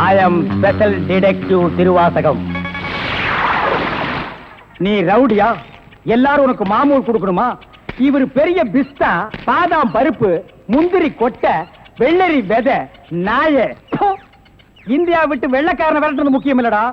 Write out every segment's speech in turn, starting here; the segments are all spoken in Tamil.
ஐ அம் ஸ்பெஷல் டிடெக்டிவ் திருவாசகம். நீ ரவுடியா? எல்லாரும் உனக்கு மாமூல் கொடுக்கணுமா? இவர் பெரிய பிஸ்தா, பாதாம் பருப்பு, முந்திரி கொட்டை, வெள்ளரி விதை, நாய. இந்தியா விட்டு வெள்ளைக்காரனை விரட்டுறது முக்கியம் இல்லடா.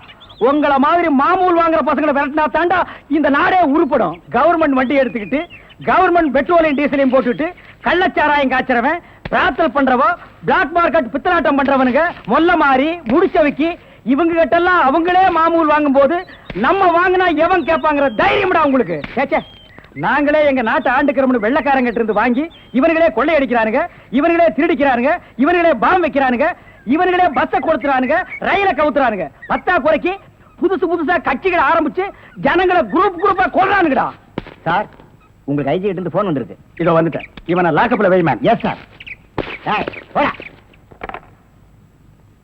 உங்கள மாதிரி மாமூல் வாங்குற பசங்களை விரட்டினா தாண்டா இந்த நாடே உருப்படும். கவர்மெண்ட் வண்டி எடுத்துக்கிட்டு கவர்மெண்ட் பெட்ரோலையும் டீசலையும் போட்டுட்டு கள்ளச்சாராயம் காய்ச்சறவன், பிரார்த்தல் பண்றவோ, பிளாக் மார்க்கெட் பித்தலாட்டம் பண்றவனுங்க, மொல்ல மாறி முடிச்சவைக்கு இவங்க கிட்ட எல்லாம் அவங்களே மாமூல் வாங்கும் போது நம்ம வாங்கினா எவன் கேட்பாங்கிற தைரியம்டா உங்களுக்கு. கேச்சே, நாங்களே எங்க நாட்டை ஆண்டுக்கிறோம்னு வெள்ளைக்காரங்கிட்ட இருந்து வாங்கி இவர்களே கொள்ளையடிக்கிறானுங்க, இவர்களே திருடிக்கிறானுங்க, இவர்களே பாம் வைக்கிறானுங்க, இவர்களே பஸ்ஸை கொடுத்துறானுங்க, ரயில கவுத்துறானுங்க. பத்தா குறைக்கு புதுசு புதுசா கட்சிகளை ஆரம்பிச்சு ஜனங்களை குரூப் குரூப்பா கொள்றானுங்கடா. சார், உங்களுக்கு ஐஜி கிட்ட இருந்து போன் வந்திருக்கு. இதோ வந்துட்டேன். இவனை லாக்கப்ல வை man. Yes sir.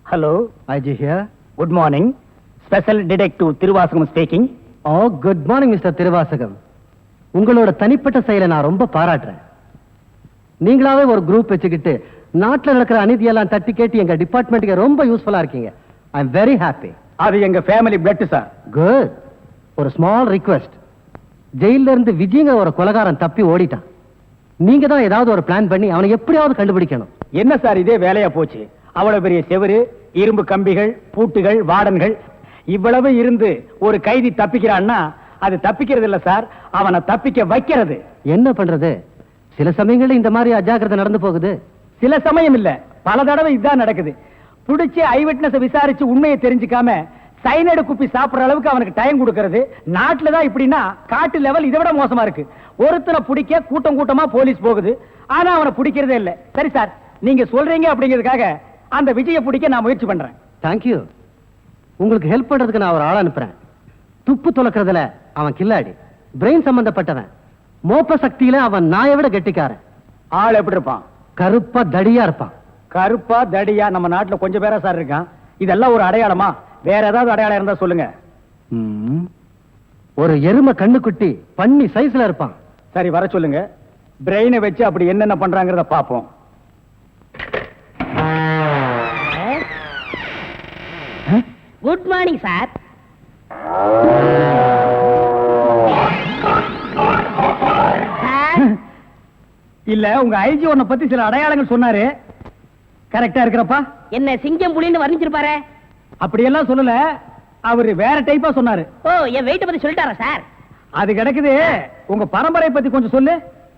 Hello, IG here. Good morning. Special detective Thiruvasagam speaking. Oh, good morning mister Thiruvasagam. உங்களோட தனிப்பட்ட செயலை நான் ரொம்ப பாராட்டுறேன். நீங்களாவே ஒரு குரூப் வச்சுக்கிட்டு நாட்டில் நடக்கிற அநீதியெல்லாம் தட்டி கேட்டு எங்க டிபார்ட்மெண்ட்டுக்கு ரொம்ப யூஸ்ஃபுல்லா இருக்கீங்க. I am very happy. அது எங்க ஃபேமிலி பிளட் சார். குட். ஒரு ஸ்மால் ரிக்வெஸ்ட். ஜெயில இருந்து விஜய்ங்க ஒரு கொலைகாரன் தப்பி ஓடிட்டான். நீங்க தான் ஏதாவது ஒரு பிளான் பண்ணி அவனை எப்படியாவது கண்டுபிடிக்கணும். என்ன சார் இதே வேலையா போச்சு? அவ்வளவு பெரிய செவரு, இரும்பு கம்பிகள், பூட்டுகள், வார்டன்கள் இவ்வளவு இருந்து ஒரு கைதி தப்பிக்கிறான்னா அது தப்பிக்கிறது இல்ல சார், அவனை தப்பிக்க வைக்கிறது. என்ன பண்றது? சில சமயங்கள்ல இந்த மாதிரி அஜாக்கிரதை நடந்து போகுது. சில சமயம் இல்ல, பல தடவை இதுதான் நடக்குது. புடிச்சு ஐ விட்னஸ் விசாரிச்சு உண்மையை தெரிஞ்சுக்காம சைனடு குப்பி சாப்பிடுற அளவுக்கு அவனுக்கு டைம் கொடுக்கறது. நாட்டுல தான் இப்படின்னா காட்டு லெவல் இதை விட மோசமா இருக்கு. ஒருத்தனை பிடிக்க கூட்டம் கூட்டமா போலீஸ் போகுது, ஆனா அவனை பிடிக்கிறதே இல்ல. சரி சார், நீங்க சொல்றீங்க அப்படிங்கிறதுக்காக அந்த விஜயை பிடிக்க நான் முயற்சி பண்றேன். தேங்க்யூ. உங்களுக்கு ஹெல்ப் பண்றதுக்கு நான் ஒரு ஆள் அனுப்புறேன். துப்பு துளக்கிறதுல அவன் கில்லாடி, பிரெயின் சம்பந்தப்பட்டவன். மோப்ப சக்தியில அவன் நாயை விட கெட்டிக்காரன். ஆள் எப்படி இருப்பான்? கருப்பா தடியா இருப்பான். கருப்பா தடியா நம்ம நாட்டுல கொஞ்சம் பேரா சார் இருக்கான். இதெல்லாம் ஒரு அடையாளமா? வேற ஏதாவது அடையாளம் இருந்தா சொல்லுங்க. ஒரு எருமை கண்ணுக்குட்டி பண்ணி சைஸ்ல இருப்பான். சரி, வர சொல்லுங்க. பிரெயினை வச்சு அப்படி என்னென்ன பண்றாங்கறத பாப்போம். Good morning sir. இல்ல, உங்க ஐஜி உன்னை பத்தி சில அடையாளங்கள் சொன்னாரு. கரெக்டா இருக்கிறப்பா? என்ன சிங்கம் புலின்னு வர்ணிச்சிருப்பாரு? அப்படியெல்லாம் சொல்லல, அவரு வேற டைப்பா சொன்னாரு. ஓ, என் வெயிட்ட பத்தி சொல்லிட்டாரா சார்? அது கிடக்குது. உங்க பரம்பரை பத்தி கொஞ்சம் சொல்லு.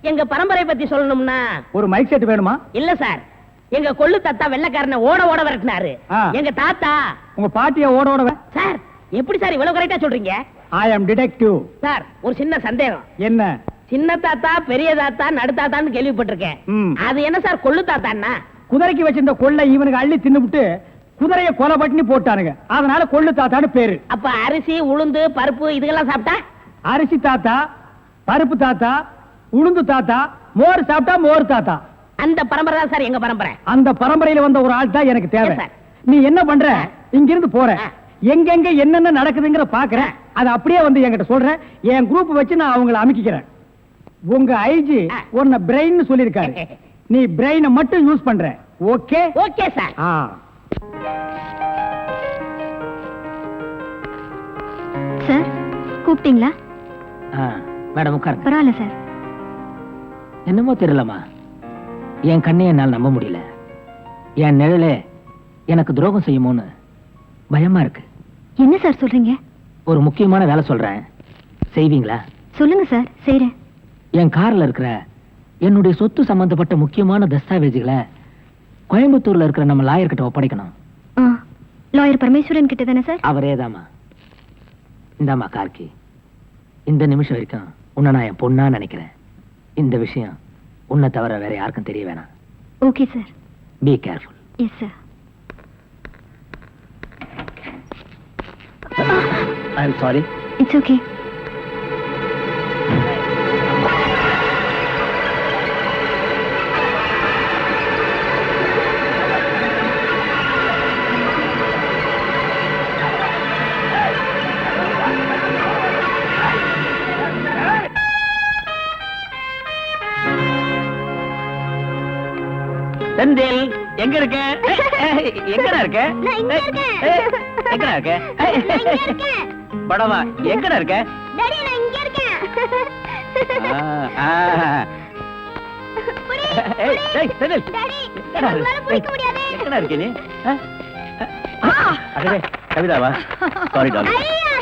எங்க பரம்பரை பத்தி சொல்லணும்னா ஒரு மைக் செட் வேணுமா? இல்ல சார், எங்க கொள்ளு தாத்தா வெள்ளைக்காரனை ஓட ஓட விரட்டினாரு. எங்க தாத்தா. உங்க பாட்டிய ஓட ஓட? சார், எப்படி சார் இவ்வளவு கரெக்டா சொல்றீங்க? ஐ அம் டிடெக்டிவ். சார், ஒரு சின்ன சந்தேகம். என்ன? சின்ன தாத்தா, பெரிய தாத்தா, நடு தாத்தான்னு கேள்விப்பட்டிருக்கேன். அது என்ன சார் கொள்ளு தாத்தான்னா? குதிரைக்கு வச்சிருந்த கொள்ளை இவனுக்கு அள்ளி தின்னுபிட்டு குதிரைய கொலை பண்ணி போட்டானுங்க, அதனால கொள்ளு தாத்தான்னு பேரு. அப்ப அரிசி, உளுந்து, பருப்பு இதெல்லாம் சாப்பிட்டா? அரிசி தாத்தா, பருப்பு தாத்தா, உளுந்து தாத்தா, மோர் சாப்பிட்டா மோர் தாத்தா. அந்த பரம்பரை தான் சார் எங்க பரம்பரை. அந்த பரம்பரையில வந்த ஒரு ஆள் தான் எனக்கு தேவை. நீ என்ன பண்ற? இங்கிருந்து போற, எங்கெங்க என்னென்ன நடக்குதுங்கிற பாக்குறேன். அது அப்படியே வந்து என்கிட்ட சொல்றேன். என் குரூப் வச்சு நான் அவங்களை அமைக்கிறேன். உங்க ஐஜி உன்னை பிரெயின் சொல்லிருக்காரு. நீ பிரெயினை மட்டும் யூஸ் பண்ற. ஓகே? Okay sir. சார், கூப்பிட்டீங்களா? மேடம் உட்காருங்க. பரவாயில்ல சார். என்னமோ தெரியலமா, என் கண்ணை என்னால் நம்ப முடியல. என் நிழலே எனக்கு துரோகம் செய்யுமோன்னு பயமா இருக்கு. என்ன சார் சொல்றீங்க? ஒரு முக்கியமான வேலை சொல்றேன், செய்வீங்களா? சொல்லுங்க சார், செய்றேன். என் கார்ல இருக்கிற என்னுடைய சொத்து சம்பந்தப்பட்ட முக்கியமான தஸ்தாவேஜுகளை கோயம்புத்தூர்ல இருக்கிற நம்ம லாயர் கிட்ட ஒப்படைக்கணும். லாயர் பரமேஸ்வரன் கிட்ட தானே சார்? அவரே தாமா. இந்தாமா கார்கி, இந்த நிமிஷம் வரைக்கும் உன்னை நான் என் பொண்ணா நினைக்கிறேன். இந்த விஷயம் உன்னை தவிர வேற யாருக்கும் தெரிய வேணாம். Okay sir. Be careful. Yes sir. I am sorry. It's okay. Senthil, எங்க இருக்க? எங்கடா இருக்க? நான் இங்க இருக்கேன். எங்கடா இருக்க? நான் இங்க இருக்கேன். படவா எங்கடா இருக்க? டாடி நான் இங்க இருக்கேன். புடி, ஏய், ஏய், செந்தில். டாடி எங்கடா இரு? உங்களால பிடிக்க முடியாது. எங்கடா இருக்க நீ? அடே, கவிதாவா? Sorry darling. ஐயா,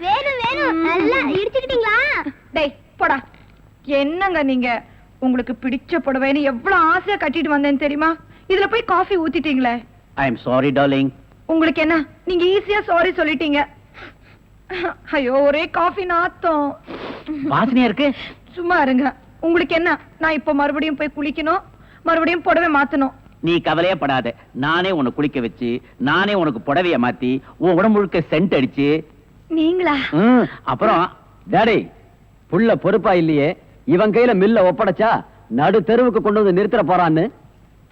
வேணும் நல்லா இடிச்சுக்கிட்டீங்களா? டேய் போடா. என்னங்க நீங்க உங்களுக்கு பிடிச்ச புடவைன்னு எவ்வளவு ஆசையா கட்டிட்டு வந்தேன்னு தெரியுமா? இதுல போய் காஃபி ஊத்திட்டீங்களே. I am sorry darling. உங்களுக்கு என்ன, நீங்க ஈஸியா சாரி சொல்லிட்டீங்க. ஐயோ ஒரே காஃபி நாத்தம். வாசனையா இருக்கு. சும்மா இருங்க. உங்களுக்கு என்ன, நான் இப்ப மறுபடியும் போய் குளிக்கணும், மறுபடியும் புடவை மாத்தணும். நீ கவலையே படாத. நானே உன்னை குளிக்க வச்சு, நானே உனக்கு புடவைய மாத்தி, உன் உடம்பு முழுக்க சென்ட் அடிச்சு. நீங்களா? அப்புறம் டாடி புள்ள பொறுப்பா இல்லையே, இவன் கையில மில்ல ஒப்படைச்சா நடு தெருவுக்கு கொண்டு வந்து நிறுத்த போறான்னு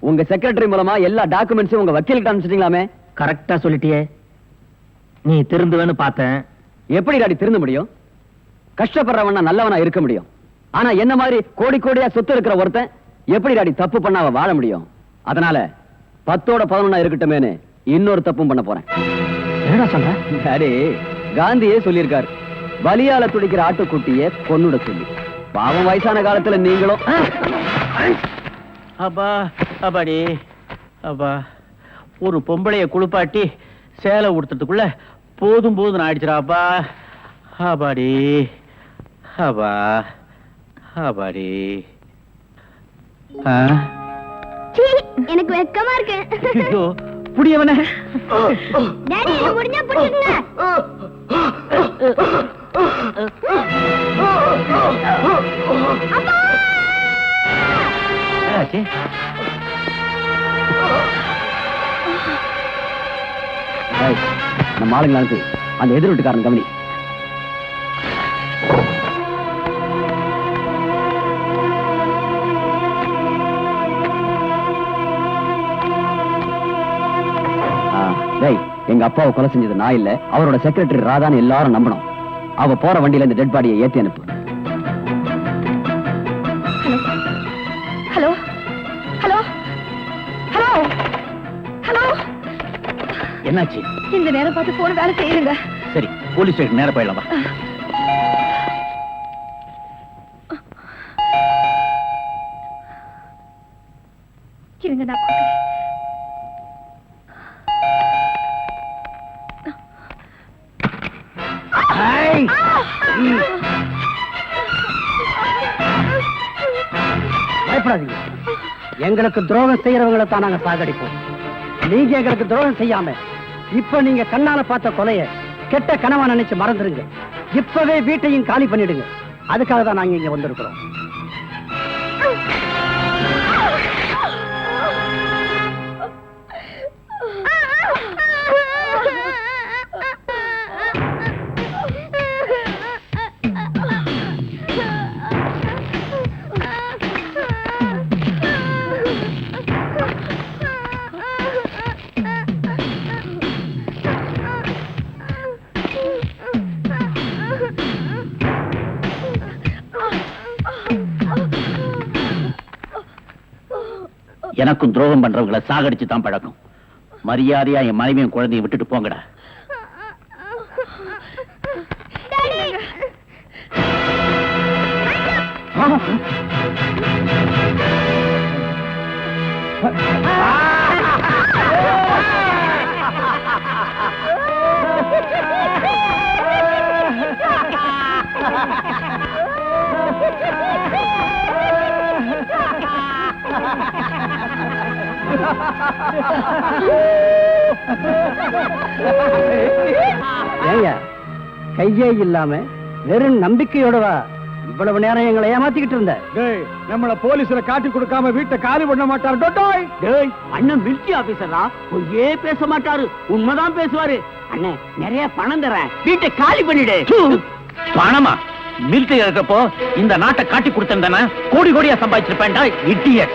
உங்க செக்ரட்டரி மூலமா எல்லா டாக்குமெண்ட்ஸும் உங்க வக்கீலுக்கு அனுப்பிச்சிட்டீங்களாமே. கரெக்டா சொல்லிட்டியே. நீ திருந்துவேன்னு பார்த்தேன். எப்படி டாடி திருந்த முடியும்? கஷ்டப்படுறவனா நல்லவனா இருக்க முடியும். ஆனா என்ன மாதிரி கோடி கோடியா சொத்து இருக்கிற ஒருத்தன் எப்படி டாடி தப்பு பண்ணாம வாழ முடியும்? அதனால 10ஓட 11 இருக்கட்டுமேனு இன்னொரு தப்பும் பண்ண போறேன். என்னடா சொல்ற? டாடி காந்தியே சொல்லியிருக்காரு, வலியால துடிக்கிற ஆட்டுக்குட்டிய கொன்னுட சொல்லி. பாவம் வயசான காலத்துல நீங்களும். அப்பா அப்பாடி அப்பா, ஒரு பொம்பளைய குளிப்பாட்டி சேலை உடுத்துறதுக்குள்ள போதும் போதும் ஆயிடுச்சுடாப்பா. அப்பாடி அப்பா அப்பாடி. சீ, எனக்கு வெக்கமா இருக்கு. ஐயோ புடியவனே. டாடி என்ன முடிஞ்சா புடிச்சுங்க. என்னாச்சு? டேய், நம்ம ஆளுங்களை அனுப்பி அந்த எதிர் வீட்டுக்காரன் கவனி. டேய், எங்க அப்பாவை கொலை செஞ்சது நான் இல்ல, அவரோட செக்ரட்டரி ராதான்னு எல்லாரும் நம்பணும். அவ போற வண்டியில இந்த டெட் பாடியை ஏத்தி அனுப்பு. Hello hello hello hello. என்னாச்சு? இந்த நேரம் பார்த்து போன வேலை செய்யுங்க. சரி, போலீஸ் ஸ்டேஷன் நேரா போயிடலாம். இருங்க நான் பார்க்கிறேன். பயப்படாதீங்க. எங்களுக்கு துரோகம் செய்யறவங்களை தான் நாங்க சாகடிப்போம். நீங்க எங்களுக்கு துரோகம் செய்யாம இப்ப நீங்க கண்ணால பார்த்த கொலைய கெட்ட கனவா நினைச்சு மறந்துருங்க. இப்பவே வீட்டையும் காலி பண்ணிடுங்க. அதுக்காக தான் நாங்க இங்க வந்திருக்கிறோம். எனக்கும் துரோகம் பண்றவங்களை சாகடிச்சு தான் பழக்கம். மரியாதையா என் மனைவியும் குழந்தையும் விட்டுட்டு போங்கடா. ஏங்க, கையே இல்லாம வெறும் நம்பிக்கையோடவா இவ்வளவு நேரம் எங்களை ஏமாத்திக்கிட்டு இருந்த? நம்மள போலீஸ்ல காட்டி கொடுக்காம வீட்டை காலி பண்ண மாட்டார். டேய், அண்ணன் மிலிட்டரி ஆபீசரா, பொய்யே பேச மாட்டாரு, உண்மைதான் பேசுவாரு. அண்ணே, நிறைய பணம் தரேன், வீட்டை காலி பண்ணிடு. பணமா? மிலிட்டரி இருக்கப்போ இந்த நாட்டை காட்டி கொடுத்திருந்தானே கோடி கோடியா சம்பாதிச்சிருப்பேன்டா, இடியட்.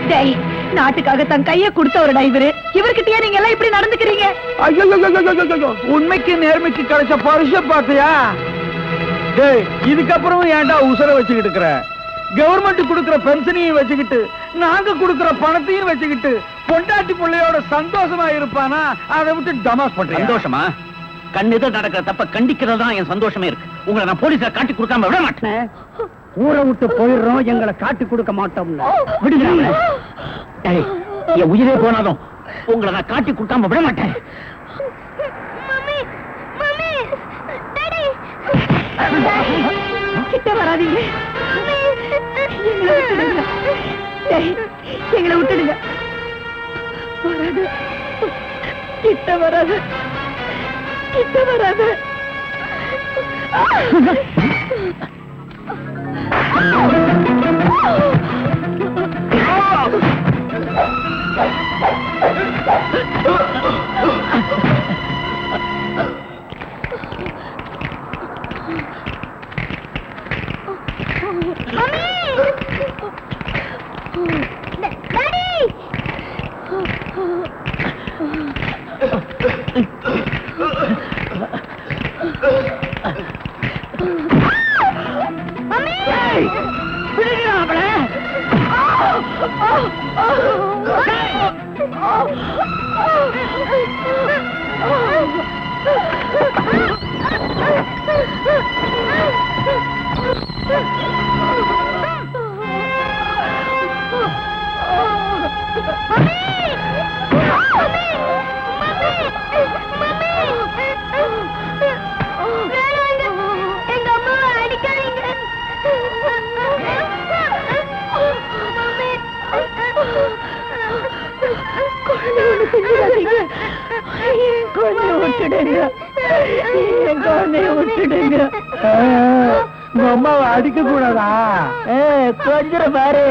டேய், நாட்டுக்காக தன் கையை கொடுத்தவருடா இவரு. இவர்கிட்டயே நீங்க எல்லாம் இப்படி நடந்துக்கிறீங்க? ஐயோ, உண்மைக்கு நேர்மைக்கு கிடைச்ச பரிச பாத்தியா? டேய், இதுக்கப்புறம் ஏன்டா உசுர வச்சுக்கிட்டு இருக்கிற? கவர்மெண்ட் கொடுக்கிற பென்ஷனையும் வச்சுக்கிட்டு நாங்க கொடுக்கிற பணத்தையும் வச்சுக்கிட்டு பொண்டாட்டி பிள்ளையோட சந்தோஷமா இருப்பானா? அதை விட்டு டமாஸ் பண்றேன். சந்தோஷமா? கண்ணெதிர் நடக்கிற தப்ப கண்டிக்கிறது தான் என் சந்தோஷமே இருக்கு. உங்களை நான் போலீஸ்ல காட்டி கொடுக்காம விட மாட்டேன். ஊரை விட்டு போயிடுறோம், எங்களை காட்டி கொடுக்க மாட்டோம்னு விடுங்க. என் உயிரே போனாலும் உங்களை நான் காட்டி கொடுக்காம விட மாட்டேன். மம்மி மம்மி டாடி கிட்ட வராதீங்க. எங்களை விட்டுடுங்க. வராது, கிட்ட வராது, கிட்ட வராது. எங்க அம்மாவை அடிக்காதீங்க. அம்மாவை அடிக்க கூடாதா? கொஞ்சம் பாரு.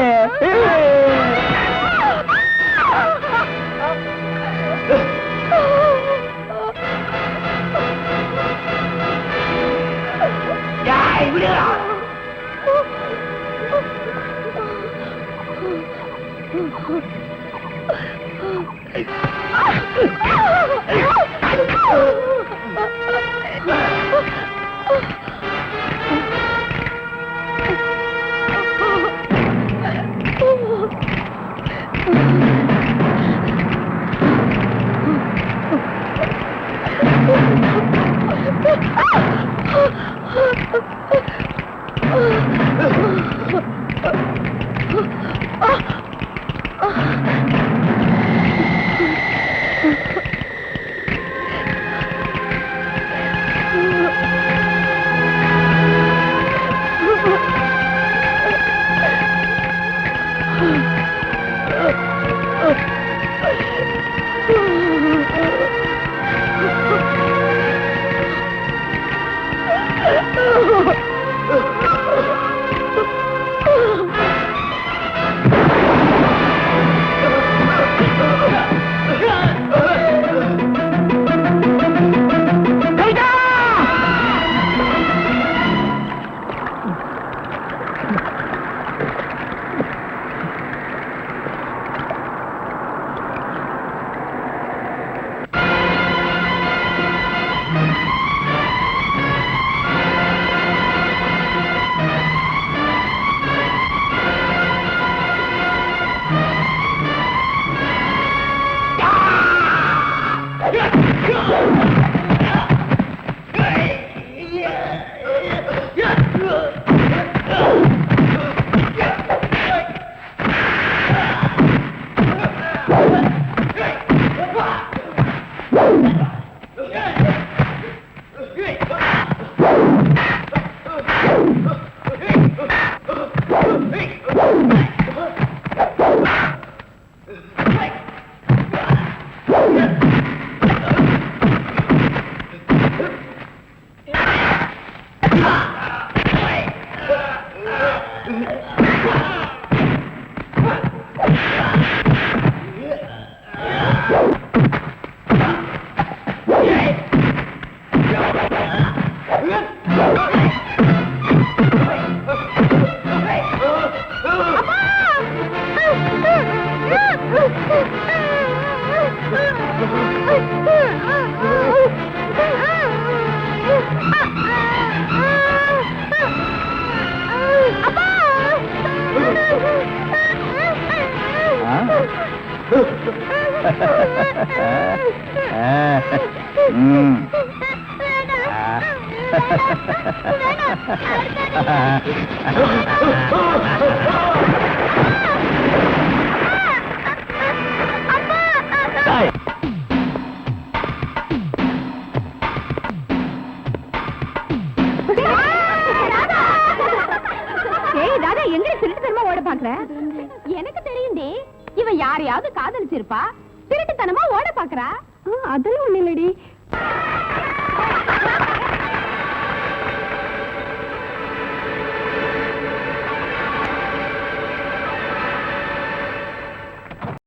அப்பா எனக்கு தெரியும்டி, இவ யாரையாவது காதலிச்சிருப்பா, திருட்டுத்தனமா ஓட பாக்குறா. அதெல்லாம் ஒண்ணு இல்லடி.